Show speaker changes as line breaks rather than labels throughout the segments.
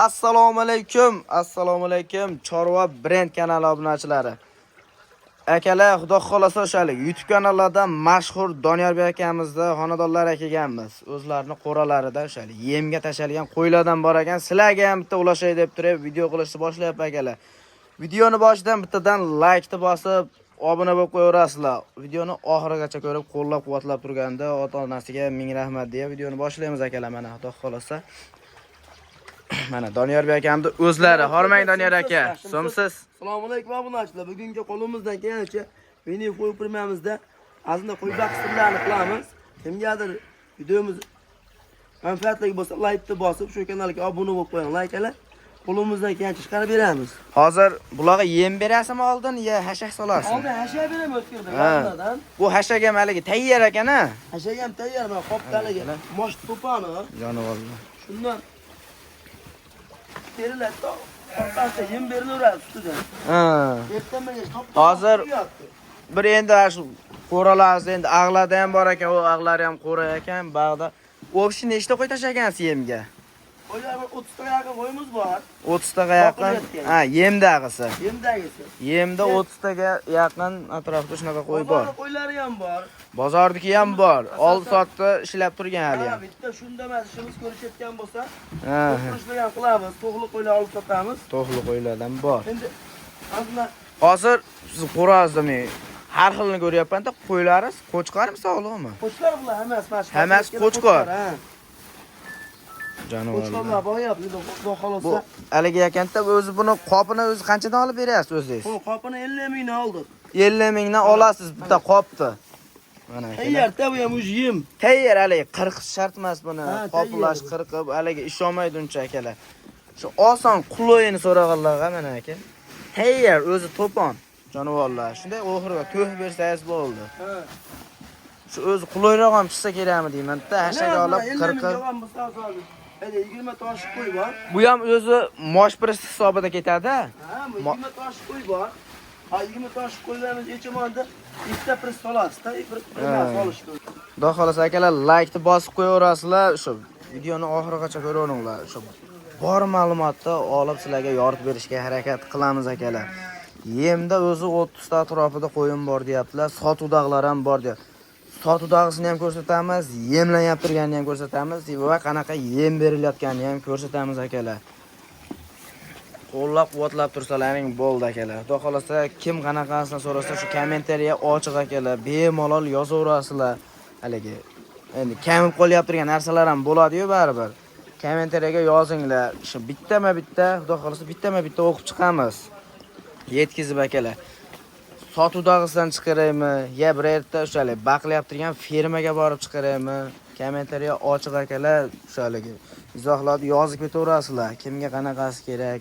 Assalomu alaykum. Chorva brend kanali obunachilari. Akalar, xudo xolasa o'shalik YouTube kanallardan mashhur Doniyorbek akamizda xonadonlar kelganmiz. O'zlarining qo'ralarida o'shalik yemga tashalgan qo'ylardan bor ekan. Sizlarga ham bitta ulashay deb turib video qilishni boshlayapman akalar. Videoni boshidan bittadan like ni bosib, obuna bo'lib qo'yaverasizlar. Videoni oxirigacha ko'rib, qo'llab-quvvatlab turganda ota-onasiga ming rahmat deb videoni boshlaymiz akalar. Mana xudo xolasa mana Doniyorbek akamning o'zlari. Hormang Doniyor aka. So'msiz.
Assalomu alaykum obunachilar. Bugungi qo'limizdan kelgancha video qo'yib turmamizda azina qo'y baqishlarni qilamiz. Kimgadir videomiz manfaatli bo'lsa like bosib, shu kanalga obuna bo'lib qo'ying. Likelar qo'limizdan kelgancha chiqarib beramiz.
Hozir bularga yem berasizmi oldin yo hashak solasizmi?
Oldin hashak beramiz o'tkirda.
Bu hashak ham haligi tayyor ekan-a?
Hashak ham tayyor, mana qopdaligi. Mosh to'poni.
Jonivorlar.
Shundan terilatda qopqancha yem berilaveradi ustidan. Ertamaga
Hozir bir endi shu qo'ralarsiz endi ag'lada ham bor ekan, u ag'lari ham qo'ra ekan, bag'da. O'pshi nechta qo'y tashagansiz yemga?
Qo'ylar 30 taga yaqin qo'yimiz bor.
30 taga yaqin. Yemdag'isi.
Yemdagisi.
Yemda 30 taga yaqin atrofda shunaqa qo'y bor.
Qo'ylari ham bor.
Bozordiki ham bor. Oldi soatda ishlab turgan hali ham.
Bitta shunda emas, ishimiz ko'rishayotgan bo'lsa, ko'rishmagan qilamiz. To'g'li qo'ylar olib sotamiz.
To'g'li qo'ylardan bor.
Endi azna
hozir siz qo'razni har xilini ko'ryapman-da, qo'ylaringiz qo'chqor misolimi?
Qo'chqor bular
Hammasi qo'chqor. Jonivorlar.
Qo'chqorlar boyab, xudo xolasa.
Bu haligi ekanda o'zi buni qopini o'zi qanchadan olib beryapsiz o'zingiz?
Bu qopini 50 mingdan oldik.
50 mingdan olasiz bitta qopni. Mana
tayyor, bu ham o'zi yem.
Tayyor haligi qirqish shart emas buni. Qoplash, qirqib, haligi ishonmaydi uncha akalar. Shu oson quloyini so'raganlarga mana aka. Tayyor o'zi to'pon. Jonivorlar. Shunday oxiriga to'h bersangiz bo'ldi. Shu o'zi quloyroq ham chiqsa kerakmi deyman-da, hashak olib qirqib.
20 tosh qo'y bor.
Bu ham o'zi mosh priz hisobida ketadi.
Ha, 20 tosh qo'y bor. Ha, 20 tosh qo'ylarimiz echimonda ikkita priz solasizda, bir solish kerak.
Xudo xolasa akalar, like ni bosib qo'yaverasizlar. Shu videoni oxirigacha ko'raveringlar. Shu bor ma'lumotni olib sizlarga yoritib berishga harakat qilamiz akalar. Yemda o'zi 30 ta atrofida qo'yim bor deyaptilar, sotuvdag'lar ham bor deyapti. Sotuvdag'isini ham ko'rsatamiz, yemlanib turganini ham ko'rsatamiz va qanaqa yem berilayotganini ham ko'rsatamiz akalar. Qo'llab-quvvatlab tursalaring bo'ldi akalar. Xudo xolasa kim qanaqasini so'rasa shu kommentariya ochiq akalar, bemalol yozaverasizlar. Haligi endi kamib qolyapti turgan narsalar ham bo'ladi-yu baribir. Kommentariyaga yozinglar. Shu bittama-bitta, xudo xolasa bittama-bitta o'qib chiqamiz. Yetkizib akalar. Sotuvdag'isidan chiqaraymi, yo bir yerda o'shalik baqlayib turgan fermaga borib chiqaraymi? Kommentariya ochiq akalar, o'shaligi izohlarni yozib ketaverasizlar. Kimga qanaqasi kerak,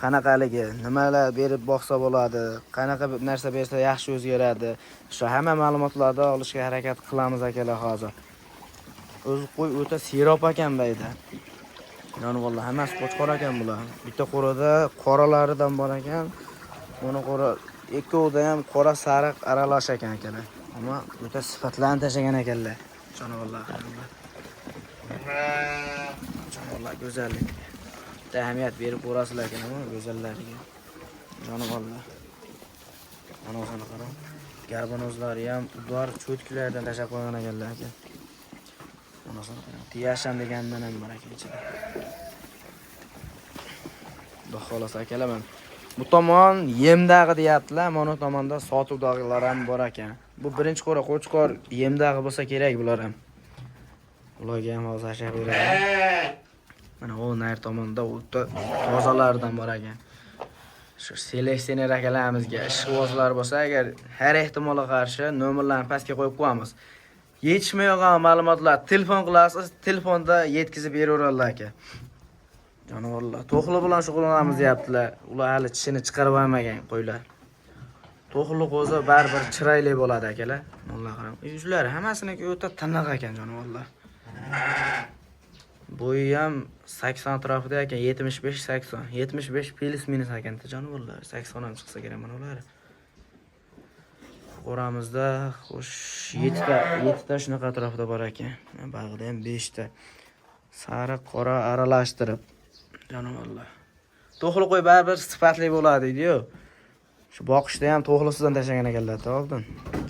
qanaqaligi, nimalar berib boqsa bo'ladi, qanaqa narsa bersa yaxshi o'zgaradi. Shu hamma ma'lumotlarni olishga harakat qilamiz akalar hozir. O'zi qo'y o'ta serob ekan bayda. Jonivorlar hammasi qo'chqor ekan bular. Bitta qo'rada qoralaridan bor ekan. Buni qo'ra ikkovida ham qora sariq aralash ekan akalar. Ammo o'ta sifatlarni tashagan ekanlar. Jonivorlar. Jonivorlar go'zallik. Ahamiyat berib ko'rasizlar ekan, ammo go'zallariga. Jonivorlar. Mana o'zini qarang. Garbonozlari ham udor cho'tklardan tashab qo'ygan ekanlar aka. Mana o'zini qarang. Tiyasham degandan ham bor ekan ichida. Xudo xolasa akalar, men bu tomon yemdag'i deyaptilar, mana bu tomonda sotuvdag'ilar ham bor ekan. Bu birinchi qo'chqor yemdag'i bo'lsa kerak bular ham. Ularga ham hozir hashak beradi. Mana o nar tomonda o'ta tozalardan bor ekan. Shu seleksioner akalarimizga ishqibozlar bo'lsa, agar har ehtimolga qarshi nomerlarni pastga qo'yib qo'yamiz. Yetishmayotgan ma'lumotlar telefon qilasiz, telefonda yetkazib beraveradilar aka. Jonivorlar, to'qli bilan shug'ullanamiz deyaptilar. Ular hali tishini chiqarib olmagan qo'ylar. To'qli qo'zi baribir chiroyli bo'ladi akalar. Alloh qarang. Yuzlar hammasiniki o'ta tiniq ekan jonivorlar. Bo'yi ham 80 atrofida ekan, 75-80. 75 plus minus ekan jonivorlar. 80 ham chiqsa kerak mana ular. Qo'ramizda xo'sh 7 ta shunaqa atrofida bor ekan. Bag'ida ham 5 ta. Sariq qora aralashtirib Jonivorlar. To'xli qo'y baribir sifatli bo'ladi deydi-yu. Shu boqishda ham to'xlisidan tashlagan ekanlar-da oldin.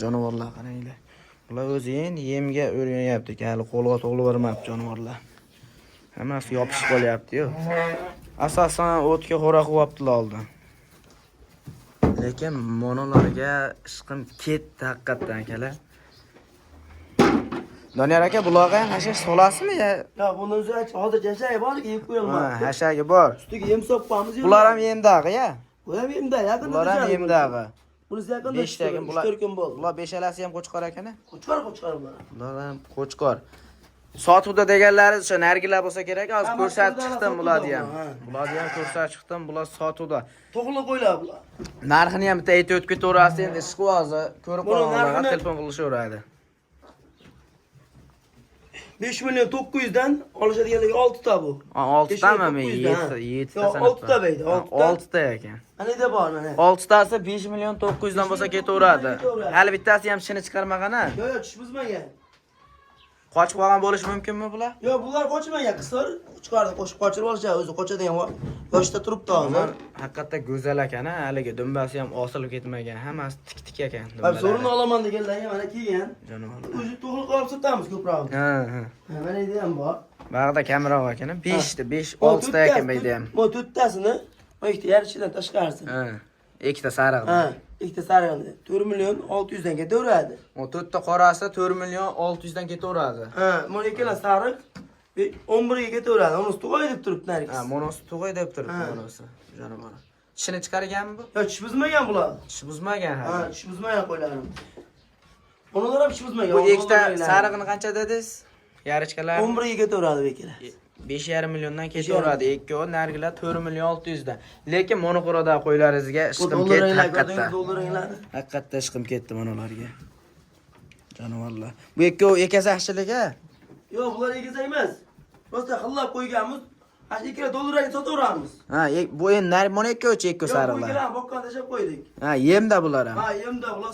Jonivorlar qaranglar. Ular o'zi endi yemga o'rganyapti. Hali qo'lga to'g'ri bermabdi jonivorlar. Hammasi yopishib qolyapti-yu. Asosan o'tga xo'ra qo'yaptilar oldin. Lekin monolarga ishqim ketdi haqiqatan akalar. Doniyor aka, bularga ham hashash solasizmi ya?
Ya buni o'zi hozir yashagi bor, yeb qo'yilmayapti.
Ha, hashagi bor.
Ustiga yem soqqanmiz.
Bular ham yemdag'i ya?
Bu ham yemda, yaqinda.
Bular ham yemdag'i.
Bunisi yaqinda.
5 ta ekan,
4 kun bo'ldi.
Bular beshalasi ham qo'chqor ekan-a?
Qo'chqor bular.
Bular ham qo'chqor. Sotuvda deganlari o'sha nargilar bo'lsa kerak, hozir ko'rsatib chiqdim bularni ham. Bularni ham ko'rsatib chiqdim, bular sotuvda.
To'g'ri qo'ylar bular.
Narxini ham bitta aytib o'tib ketaverasiz endi, ishqi hozir ko'rib qolganlar telefon qilishaveradi.
5 million 900 dan olishadiganligi 6 ta bu.
6 tami? 7 ta sanab.
6 ta deydi,
6 ta ekan.
Anida bor mana.
6 tasi 5 million 900 dan bo'lsa ketaveradi. Hali bittasi ham ishini chiqarmagan-a?
Yo'q, tush buzmagan.
Qochib qolgan bo'lishi mumkinmi bular?
Yo'q, bular qochmagan, qisqar chiqardi, qo'shib qochirib olishadi, o'zi qochadigan yoshda turibdi hozir.
Haqiqatda go'zal ekan-a, haligi dumbasi ham osilib ketmagan, hammasi tik-tik ekan.
Hop, zo'rini olaman deganlarga mana kelgan.
Jonivorlar.
O'zi to'g'ri qilib sotamiz ko'proq.
Ha.
Mana bu ham bor.
Bag'da kamroq ekan, 5 ta, 6 ta ekan bu ham.
Bu 4 tasini, bu ikkita yarchidan tashqarisi.
Ha. Ikkita sariq.
Ha, ikkita sariqni 4 million 600 dan ketaveradi.
O 4 ta qorasi 4 million 600 dan ketaveradi.
Ha, mana ikkala sariq 11 ga ketaveradi. Unisi tug'ay deb turibdi nargis.
Ha, monosi tug'ay deb turibdi monosi. Jonivorlar. Tishini chiqarganmi bu?
Yo'q, tish buzmagan bular.
Tish buzmagan ha.
Ha, tish buzmagan qo'ylarim. Ular ham tish buzmagan.
Bu ikkita sariqni qancha dedingiz? Yarichkalar
11 ga ketaveradi beklar.
5,5 milliondan ketaveradi. Ikkovi nargilar 4 million 600 dan. Lekin monoqoroda qo'ylaringizga ishqim ketdi haqiqatda. Haqiqatda ishqim ketdi monolarga. Jonivorlar. Bu ikkovi ekazahchilik-a?
Yo'q, bular egiz emas. Rosta xillab qo'yganmiz. $2 dollarga sotaveramiz.
Ha, bu endi mono ikkovichi ikko sariqlar.
Yo'q, boqqan tashab qo'ydik.
Ha, yemda bular ham.
Ha, yemda bular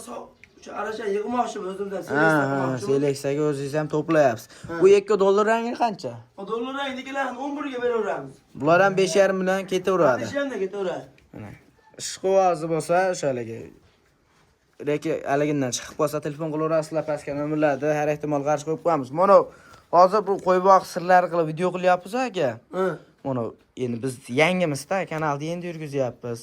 shu arasha yig'moqchimi o'zimdan
Ha, seleksiyaga o'zingiz ham to'playapsiz. Bu $2 rangi qancha?
O dollar rangidagilarni 11 ga beraveramiz.
Bular ham 5,5 million ketaveradi.
5,5 ga ketaveradi.
Mana. Ishqovozi bo'lsa o'shaligi lekin haligindan chiqib qolsa telefon qilaverasizlar, pastga nomerlarni har ehtimol qarshi qo'yib qo'yamiz. Mana hozir bu qo'yboq sirlari qilib video qilyapmiz aka. Mana endi biz yangimizda kanalni endi yurgizyapmiz.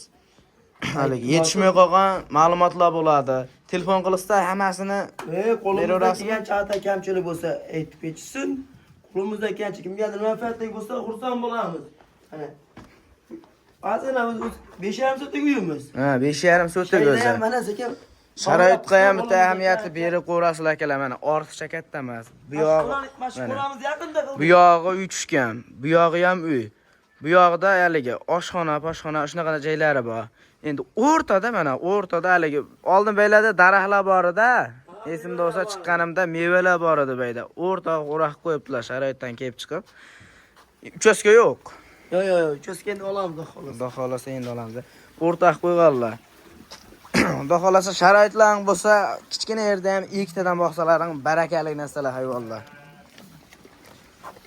Haligi yetishmay qolgan ma'lumotlar bo'ladi. Telefon qilsa hammasini
qo'limizda kelgan chata kamchilik bo'lsa aytib ketsin. Qo'limizda kelgancha kimgadir manfaatli bo'lsa xursand bo'lamiz. Mana ba'zan biz 5,5 soatlik uyimiz.
Ha, 5,5 soatlik o'zi.
Mana sekin
sharoitga ham bitta ahamiyatni berib qo'yasizlar akalar. Mana ortiqcha katta emas. Bu yog'i
mashhuramiz yaqinda qildik.
Bu yog'i uy tushgan. Bu yog'i ham uy. Bu yog'ida haligi oshxona, poshxona shunaqa joylari bor. Endi o'rtada mana o'rtada haligi oldin baylarda daraxtlar bor edi. Esimda bo'lsa chiqqanimda mevalar bor edi bayda. O'rtaga o'raq qo'yibdilar sharoitdan kelib chiqib. Uchastka yo'q.
Yo'q, uchastka endi olamiz, xolos.
Xudo xolasa endi olamiz. O'rtaq qo'yganlar. Xudo xolasa sharoitlaring bo'lsa, kichkina yerda ham ikkitadan boqsalaring barakali narsalar hayvonlar.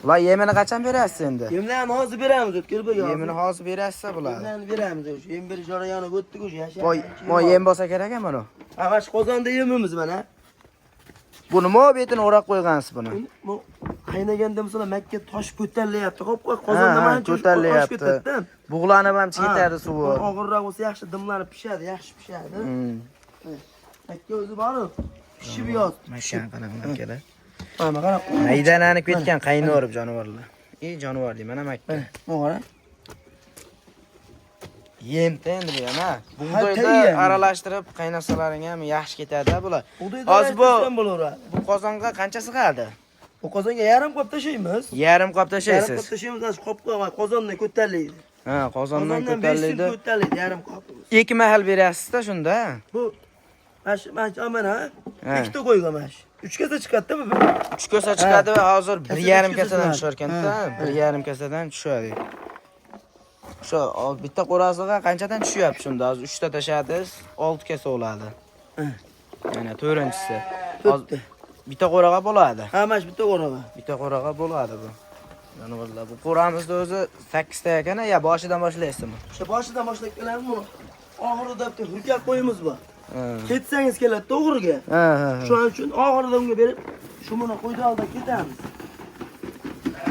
Ular yemini qachon berasiz endi?
Yemlarni hozir beramiz, o'tkir bo'lgan.
Yemini hozir berasiz bular.
Yemlarni beramiz, o'sha yem berish jarayoni o'tdi o'sha yashab.
Mo yem bo'lsa kerak-a mana?
Ha, mana shu qozonda yemimiz mana.
Bu nima betini o'rab qo'ygansiz buni?
Bu qaynaganda masalan Makka tosh ko'tarilyapti. Qo'y qozonda mana
ko'tarilyapti. Bug'lanib ham ketadi suvi.
Og'irroq bo'lsa yaxshi dimlanib pishadi, yaxshi pishadi. Makka o'zi bor-ku. Pishib yot.
Mashan qanaqa kerak?
Mana qarab.
Maydalanib ketgan qaynorib jonivorlar. Jonivor deyman, mana Makka.
Mana.
Yemda endi bu ham, ha. Bug'doyda aralashtirib qaynasalaring ham yaxshi ketadi bular. Hozir bu qozonga qanchasi qoldi?
Bu qozonga yarim qop tashlaymiz.
Yarim qop tashlaysiz.
Yarim qop tashlaymiz, qopga qozondan ko'tariladi.
Ha, qozondan ko'tariladi.
Ko'tariladi yarim qop.
Ikki mahal berasiz-da shunda.
Bu mana ikkita qo'ygan mash. 3 kasa chiqadi bu.
3 kasa chiqadi va hozir 1,5 kasadan tushar ekan-da. 1,5 kasadan tushadi. Shu bitta qo'rasiga qanchadan tushyapti shunda? Hozir 3 ta tashadiz, 6 kasa bo'ladi. Mana 4-inchisi. Hozir bitta qo'raga bo'ladi.
Ha, mana bitta qo'raga.
Bitta qo'raga bo'ladi bu. Mana vallahi bu qo'ramizda o'zi 8 ta ekan, ya boshidan boshlaysizmi?
O'sha boshidan boshlab kelamiz buni. Oxirida bitta hurkat qo'yimiz bor.
Ha.
Ketsangiz keladi to'g'riga.
Ha.
Shuning uchun oxirida unga berib, shu buni qo'ydi olda ketamiz.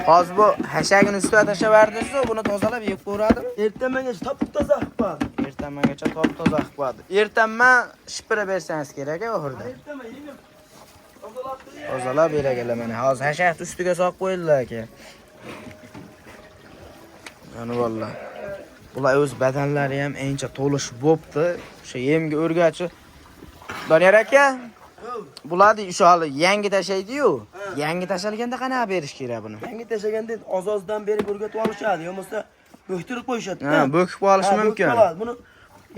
Hozir bu hashagini ustiga tashlab berdingiz, buni tozalab yeb ko'radim.
Ertamangacha topib toza qilib qo'yadi.
Ertamangacha top toza qilib qo'yadi. Ertaman shipira bersangiz kerak oxirida.
Ertaman yengil tozalab turib.
Tozalab beragalar mana. Hozir hashakni ustiga solib qo'yildi aka. Mana vallahi. Bular o'z badanlari ham ancha to'lishib bo'pti. O'sha yemga o'rgachi. Doniyor aka, bularni o'sha hali yangi tashlaydi-yu. Yangi tashalganda qanaqa berish kerak buni?
Yangi tashlaganda oz-ozdan berib o'rgatib olishadi, yo'qsa bo'ktirib qo'yishadi.
Ha, bo'kib olishi mumkin.
Buni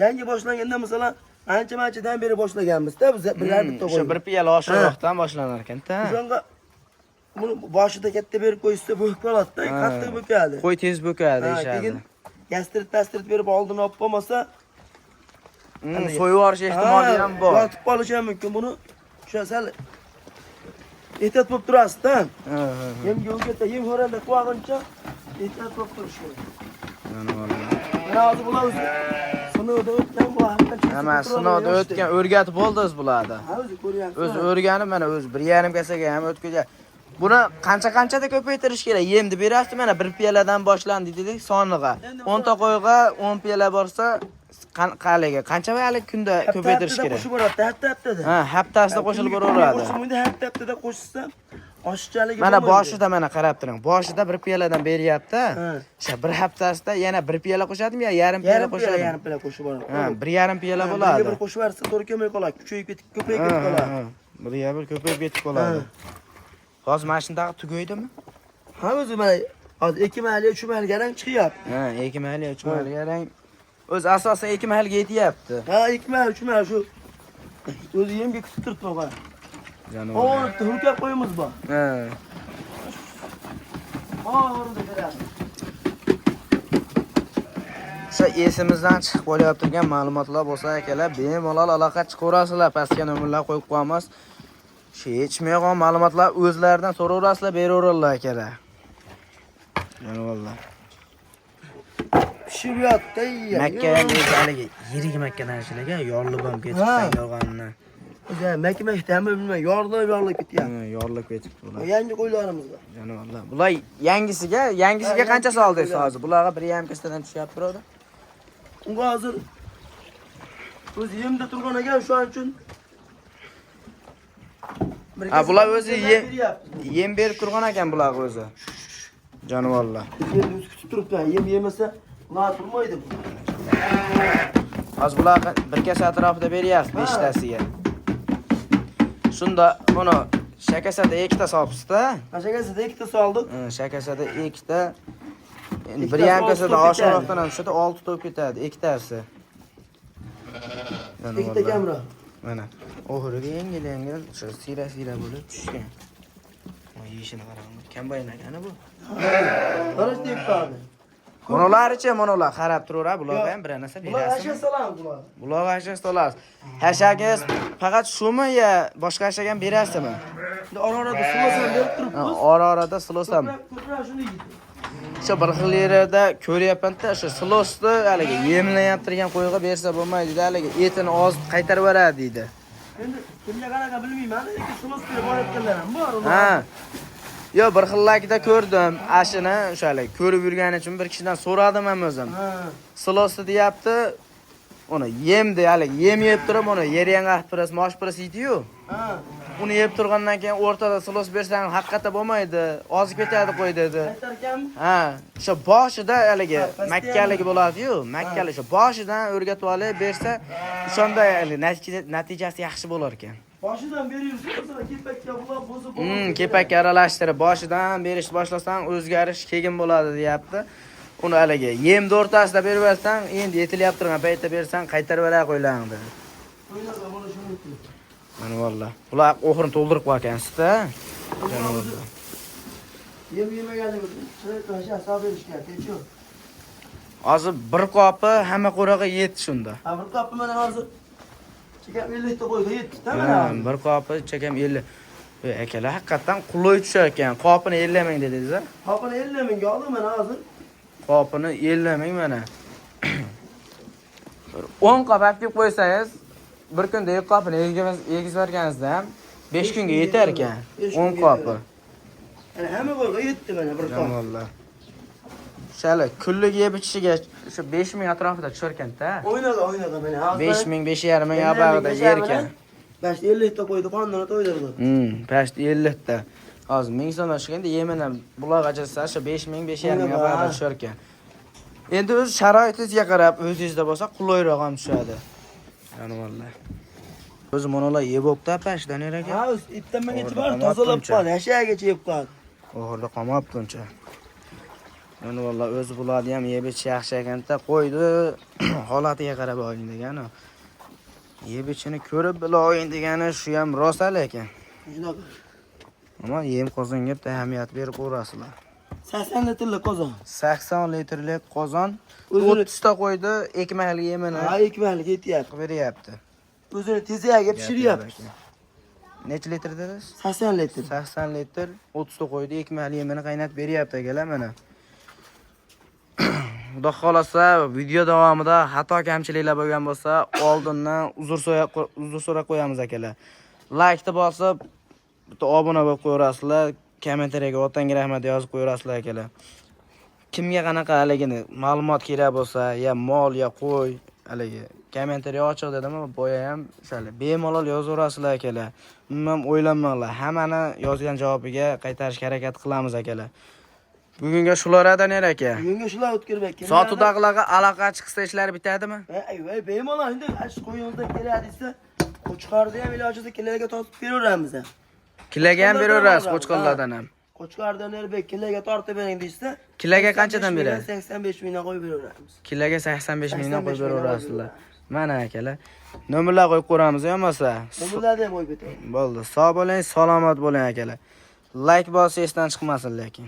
yangi boshlanganda masalan ancha-manchadan beri boshlaganmiz-da biz bilar bitta
O'sha bir piyola oshiqroqdan boshlanar ekan-da.
O'shanga buni boshida katta berib qo'ysa bo'kib qoladi-da, qattiq bo'kadi.
Qo'y tez bo'kadi deyshadi.
Keyin gastrit berib oldini olib bo'lmasa,
so'yib yuborish ehtimoli ham bor.
Yotib qolishi ham mumkin. Buni o'sha sal ehtiyot bo'lib turasiz-da. Yemga o'rgatda yem o'randa qo'yguncha ehtiyot bo'lib turish kerak.
Mana vallahi.
Mana hozir bular o'zi sinovda o'tgan bu haqda.
Hamma sinovda o'tgan, o'rgatib bo'ldingiz bularni.
Ha, o'zi ko'ryapsiz.
O'zi o'rganib mana o'zi 1,5 kasaga ham o'tkazgan. Buni qanchada ko'paytirish kerak? Yemni berasiz, mana 1 piyoladan boshlandi dedik soniga. 10 ta qo'yga 10 piyola borsa, qaliga qancha vaqt kunda ko'paytirish kerak?
Qo'shib boradi, haftada.
Ha, haftasida qo'shilib boraveradi.
Qo'shimda haftada qo'shsa, oshiqchaligi
Mana boshida mana qarab turing. Boshida 1 piyoladan beryapti. O'sha bir haftasida yana 1 piyola qo'shadimi yo yarim piyola qo'shadimi?
Yarim piyola qo'shib boradi.
Ha, 1,5 piyola bo'ladi.
Bir qo'shib bersa to'g'ri kelmay qoladi, kuchayib ketib, ko'payib ketib qoladi.
1,5 ko'payib ketib qoladi. Hozir mana shunday tugaydimi?
Ha, o'zi mana hozir 2 mayli, 3 mayli garang chiqyapti.
Ha, 2 mayli, 3 mayli garang. O'zi asosan 2 mayliga yetyapti.
Ha, 2 mayli, 3 mayli shu o'zi yemga kutib turibdi mana.
Janob.
Hurkat qo'yimiz bor.
Ha.
O'rda beradi.
O'sha esimizdan chiqib qolyapti turgan ma'lumotlar bo'lsa akalar, bemalol aloqa chiqaverasizlar, pastga nomerlar qo'yib qo'yamiz. Hech me'g'on ma'lumotlar o'zlaridan so'raverasizlar, beraverarlar akalar. Mana vallahi.
Pishiryapti.
Makka ham haligi yirik makkadan ishlagan, yorilib ham ketibdi yog'anni.
O'zi makka ham bilmay, yorilib ketyapti.
Yorilib ketibdi bular.
Yangi qo'ylarimiz bor.
Mana vallahi. Bular yangisiga qancha soldingiz hozir? Bularga 1,5 kastadan tushyapti birodar.
Unga hozir o'zi yemda turgan ekan, shuning uchun
ha, bular o'zi yem berib turgan ekan bular o'zi. Jonivorlar.
Yem kutib turibdi. Yem yemasa, ular turmaydi bu.
Hozir bularga bir kasa atrofida beryapsiz 5 tasiga. Shunda buni shakasada 2 ta solibsiz-da?
Shakasada 2 ta soldik.
Shakasada 2 ta. Endi 1,5 kasada oshiqroqdan ham tushadi, 6 ta ketadi, 2 tasi.
2 ta kamera.
Mana oxiriga yengil shu sira bo'lib tushgan. Mana yeyishini qarang. Kambayn ekani bu.
Qarash deb qoldi.
Monolar qarab turaveradi, bularga ham bir narsa berasiz.
Bular asha solamiz bular.
Bularga asha solasiz. Hashagingiz faqat shumi yo boshqa hashaga ham berasizmi?
Endi orada sulosam berib turibmiz.
Orada sulosam.
Ko'proq shuni yeydi.
O'sha bir xil yerda ko'ryapman-da, o'sha silosni haligi yemlayib turgan qo'yga bersa bo'lmaydi, haligi etini oz qaytarib beradi deydi.
Endi kimga qanaqa bilmayman, lekin silos berib borayotganlar ham bor.
Ha. Yo, bir xillikda ko'rdim. Ashini o'shalik ko'rib yurganim uchun bir kishidan so'radim ham o'zim. Silosni deyapti. Uni yemdi, haligi yem yeb turib, uni yerga piras, mosh piras yeydi-yu. Uni yeb turgandan keyin o'rtada silos bersang haqiqatda bo'lmaydi. Ozib ketadi qo'y dedi.
Aytarkanmi?
Ha, o'sha boshida haligi makkaligi bo'ladi-yu. Makkali o'sha boshidan o'rgatib olib bersa, o'shanda natijasi yaxshi bo'lar ekan.
Boshidan beriyorsa, kepakka bular bo'zib bo'ladi.
Kepakka aralashtirib boshidan berish boshlasang o'zgarish keyin bo'ladi, deyapti. Uni haligi yemni o'rtasida berib bersang, endi yetilyapti turgan paytda bersang, qaytarib beray qo'ylang dedi.
Qo'ylarga mana shuni.
Mana vallahi. Bular oxirini to'ldirib qo'ygansizda.
Yem yemaganligi uchun tasha hisob berishga kechiyor.
Hozir bir qopi hamma qo'raga yetdi shunda.
Ha, bir qopi mana hozir chekam 50 ta qo'yga yetdi,
Ha, bir qopi chekam 50. Akalar haqiqatan qulay tushar ekan. Qopini ellamang dedingiz-a?
Qopini 50 mingga oldim mana hozir.
Qopini ellamang mana. 10 qop olib kelib qo'ysangiz, bir kunda 2 qopini egizib berganingizda ham 5 kunga yetar ekan. 10 qopi.
Ana hamma bo'lga yetdi mana bir qop.
Vallahi. Shali kunlik yeb ichishiga shu 5000 atrofida tushar ekan-da.
O'ynadi mana hozir.
5000, 5500 ming abag'ida yer ekan.
Bash 50 ta qo'ydi, qondan to'ydirdi.
Past 50 ta. Hozir 1000 so'mdan tushganda yemini buloqacha sasha 5000, 5500 ming abag'ida tushar ekan. Endi o'z sharoitingizga qarab o'zingizda bo'lsa qulayroq ham tushadi. Yana vallahi. O'zi monolar yeb o'pdi pashdan aka.
Ha, ittanmagacha bor, tozalab qoldi, yashagacha yeb qoldi.
O'g'irda qolmabdi uncha. Endi vallahi o'zi bo'ladi ham yeb ichish yaxshi ekanda qo'ydi, holatiga qarab oling degani. Yeb ichini ko'rib bila oling degani shu ham rost ekan.
Shunaqa.
Ammo yem qozonga ahamiyat berib ko'rasizlar.
80 litrlik qozon.
80 litrlik qozon
O'zini
30 ta qo'ydi, ekmakli yemini
ha, ekmaklik yetyapti.
beryapti.
O'zini tezaga pishiryapti.
Necha litr dedingiz?
80 litr.
80 litr 30 ta qo'ydi, ekmakli yemini qaynatib beryapti akalar mana. Xudo xolasa video davomida xato kamchiliklar bo'lgan bo'lsa, oldindan uzr so'rab qo'yamiz akalar. Like bosib, bitta obuna bo'lib qo'yasizlar, kommentariyaga otangga rahmat yozib qo'yasizlar akalar. Kimga qanaqa haligini ma'lumot kerak bo'lsa, ya mol ya qo'y, haligi kommentariya ochiq dedim, boya ham o'sha bemalol yozaverasizlar akalar. Umuman o'ylanmanglar, hammani yozgan javobiga qaytarishga harakat qilamiz akalar. Bugunga shulardan aka.
Bugunga shular o'tkirib kerak.
Sotuvdagilarga aloqa chiqsa ishlar bitadimi?
Voy, bemalol endi ash qo'yingizda keladi desa, qo'chqarni ham ilojida kiloga tortib beraveramiz.
Kiloga ham beraverasiz qo'chqonlardan ham.
Qo'chqardan erbek kiloga tortib bering deysa,
Kiloga qanchadan beradi?
85 mingdan qo'yib beraveramiz.
Kiloga 85 mingdan qo'yib beraverasizlar. Mana akalar. Nomerlar qo'yib qo'ramiz, bo'lmasa.
Nomerlarni ham qo'yib beraveramiz.
Bo'ldi. Sog' bo'ling, salomat bo'ling akalar. Like bosib esdan chiqmasin lekin.